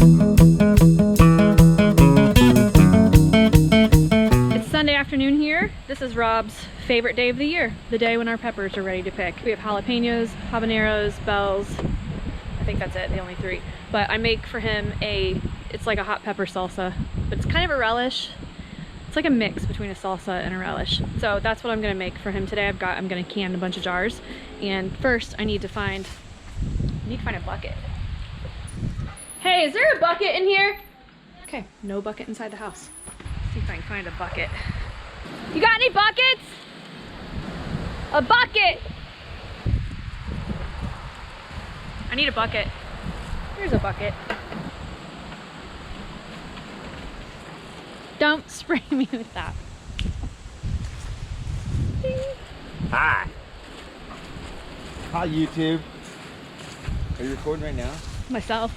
It's Sunday afternoon here. This is Rob's favorite day of the year, the day when our peppers are ready to pick. We have jalapenos, habaneros, bells. I think that's it, the only three. But I make for him it's like a hot pepper salsa, but it's kind of a relish. It's like a mix between a salsa and a relish. So that's what I'm gonna make for him today. I'm gonna can a bunch of jars. And first I need to find a bucket. Hey, is there a bucket in here? Okay, no bucket inside the house. Let's see if I can find a bucket. You got any buckets? A bucket! I need a bucket. Here's a bucket. Don't spray me with that. Hi. Hi, YouTube. Are you recording right now? Myself.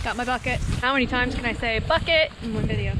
Got my bucket. How many times can I say bucket in one video?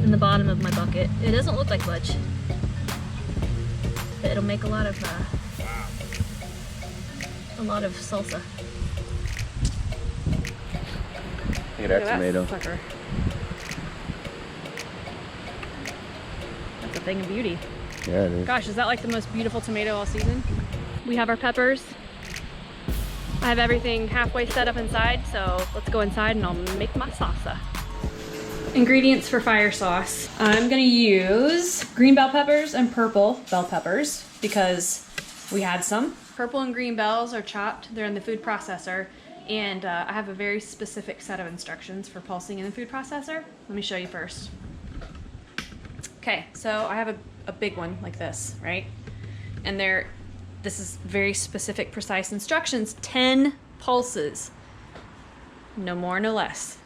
In the bottom of my bucket. It doesn't look like much, but it'll make a lot of salsa. Look at that tomato. Sucker. That's a thing of beauty. Yeah, it is. Gosh, is that like the most beautiful tomato all season? We have our peppers. I have everything halfway set up inside, so let's go inside and I'll make my salsa. Ingredients for fire sauce. I'm gonna use green bell peppers and purple bell peppers because we had some. Purple and green bells are chopped. They're in the food processor. And I have a very specific set of instructions for pulsing in the food processor. Let me show you first. Okay, so I have a big one like this, right? And this is very specific, precise instructions. 10 pulses. No more, no less.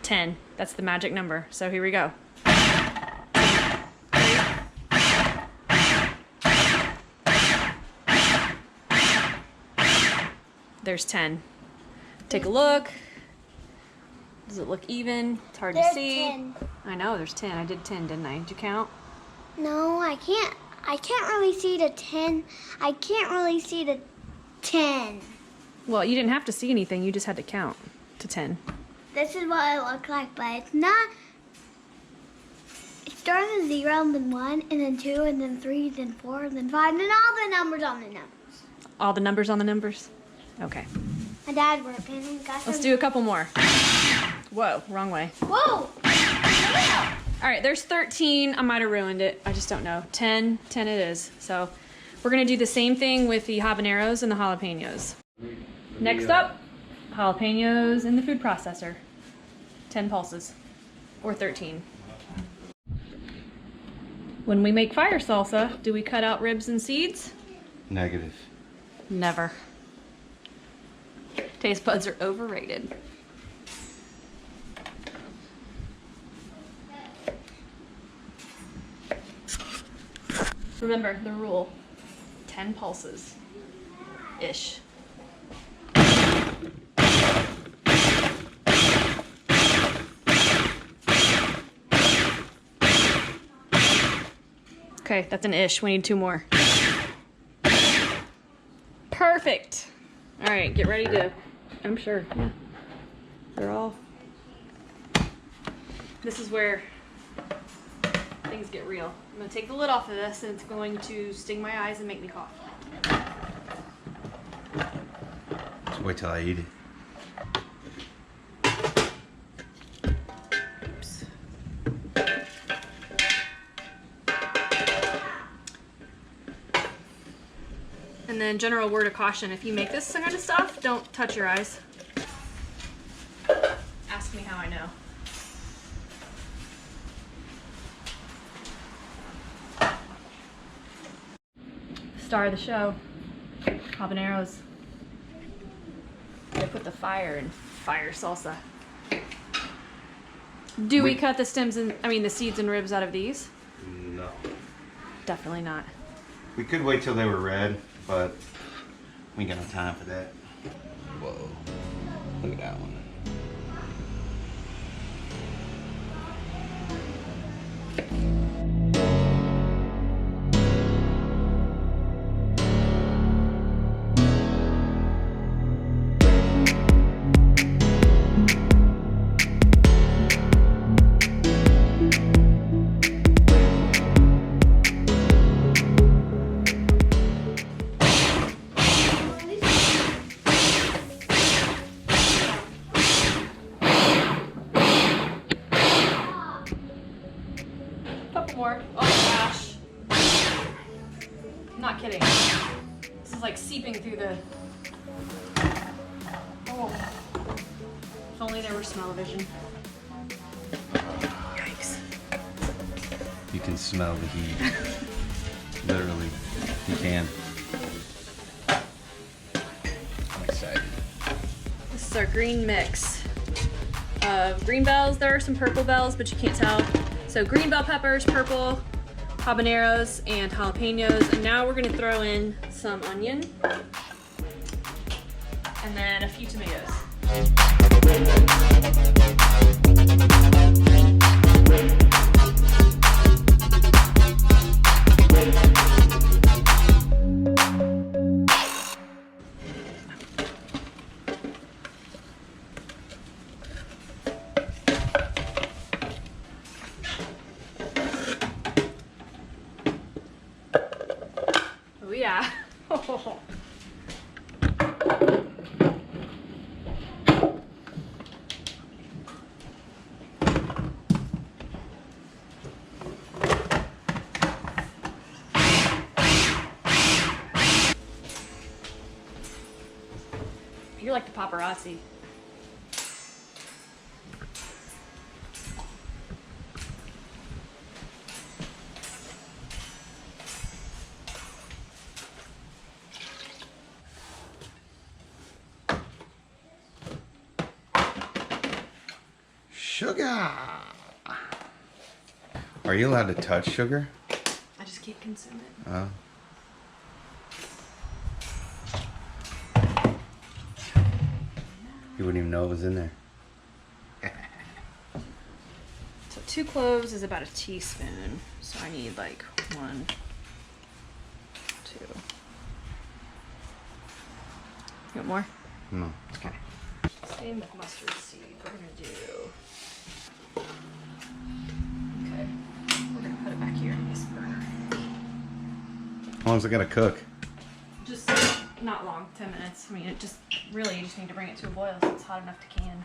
10. That's the magic number. So here we go. There's 10. Take a look. Does it look even? It's hard to see. 10. I know, there's 10. I did 10, didn't I? Did you count? No, I can't. I can't really see the 10. I can't really see the 10. Well, you didn't have to see anything. You just had to count to 10. This is what it looks like, but it's not. It starts with 0, and then 1, and then 2, and then 3, then 4, and then 5, and then all the numbers on the numbers. All the numbers on the numbers? Okay. My dad worked and he got Let's do a couple more. Whoa, wrong way. Whoa! All right, there's 13. I might have ruined it. I just don't know. 10 it is. So we're gonna do the same thing with the habaneros and the jalapenos. Next up, jalapenos in the food processor. 10 pulses, or 13. When we make fire salsa, do we cut out ribs and seeds? Negative. Never. Taste buds are overrated. Remember the rule, 10 pulses-ish. Okay, that's an ish. We need 2 more. Perfect. All right, get ready to, I'm sure, yeah. They're all, this is where things get real. I'm gonna take the lid off of this and it's going to sting my eyes and make me cough. Just wait till I eat it. Oops. And then general word of caution, if you make this kind of stuff, don't touch your eyes. Ask me how I know. Star of the show. Habaneros. I put the fire in fire salsa. Do we cut the stems and, I mean the seeds and ribs out of these? No. Definitely not. We could wait till they were red, but we ain't got no time for that. Whoa. Look at that one. Couple more. Oh my gosh. I'm not kidding. This is like seeping through the... Oh. If only there were smell-o-vision. Yikes. You can smell the heat. Literally. You can. I'm excited. This is our green mix of green bells. There are some purple bells, but you can't tell. So green bell peppers, purple habaneros, and jalapenos. And now we're gonna throw in some onion and then a few tomatoes. Oh yeah. You're like the paparazzi. Sugar! Are you allowed to touch sugar? I just can't consume it. Oh. You wouldn't even know it was in there. So 2 cloves is about a teaspoon. So I need like 1, 2. You want more? No, it's okay. Same with mustard seed. We're gonna do. Okay. We're gonna put it back here in this burner. How long's it gotta cook? Just not long, 10 minutes. I mean, it just really you just need to bring it to a boil so it's hot enough to can.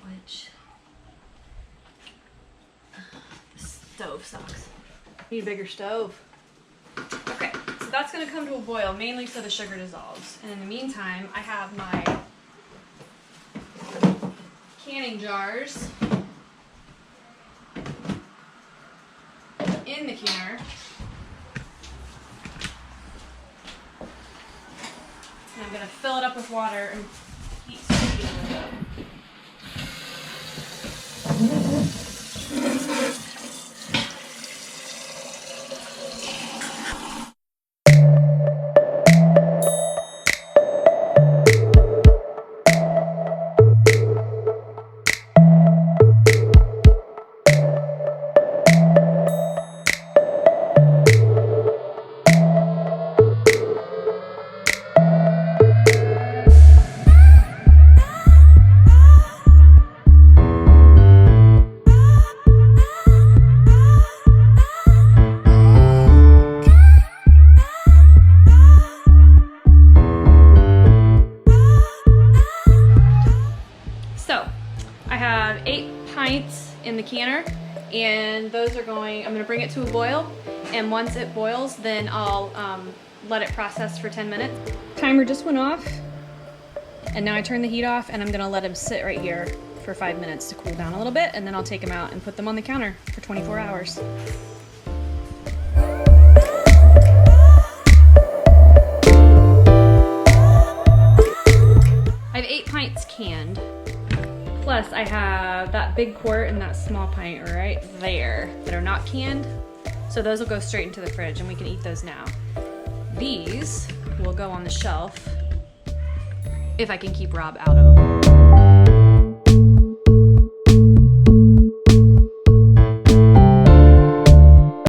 Which the stove sucks. Need a bigger stove. Okay, so that's gonna come to a boil mainly so the sugar dissolves. And in the meantime, I have my canning jars in the canner. And I'm gonna fill it up with water and heat some it up. So, I have 8 pints in the canner, and those are going, I'm gonna bring it to a boil, and once it boils, then I'll let it process for 10 minutes. Timer just went off, and now I turn the heat off, and I'm gonna let them sit right here for 5 minutes to cool down a little bit, and then I'll take them out and put them on the counter for 24 hours. Plus, I have that big quart and that small pint right there that are not canned. So those will go straight into the fridge and we can eat those now. These will go on the shelf if I can keep Rob out of them.